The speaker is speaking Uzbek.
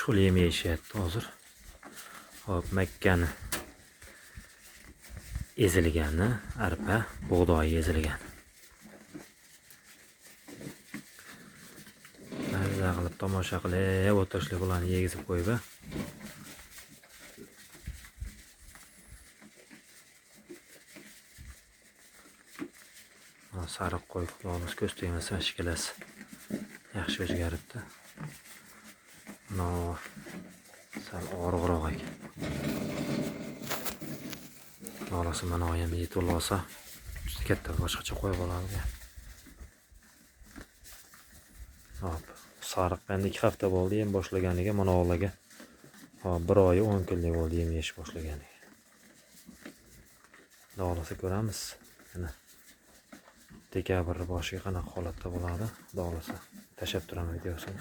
Şol yem yeyishyapti hozir. Hop, makkani ezilgani, arpa, bug'doyi ezilgan. Mazza qilib tomosha qilib o'tirishlik bularni yegizib qo'yib. Sariq qo'y, xudoimiz ko'z tegmasin, shikilasi yaxshi o'zgaribdi. Sal og'riqroq ekan. Xolasa mana ham yetib olsa, juda katta boshqacha qo'y bo'ladi. Hop, sariq endi 2 hafta bo'ldi yem boshlaganiga, mana o'g'laga. Hop, 1 oy 10 kunlik bo'ldi yem yeyish boshlaganiga. Xolasa ko'ramiz. Mana dekabr boshiga qanaqa holatda bo'ladi, xolasa tashab turaman videosini.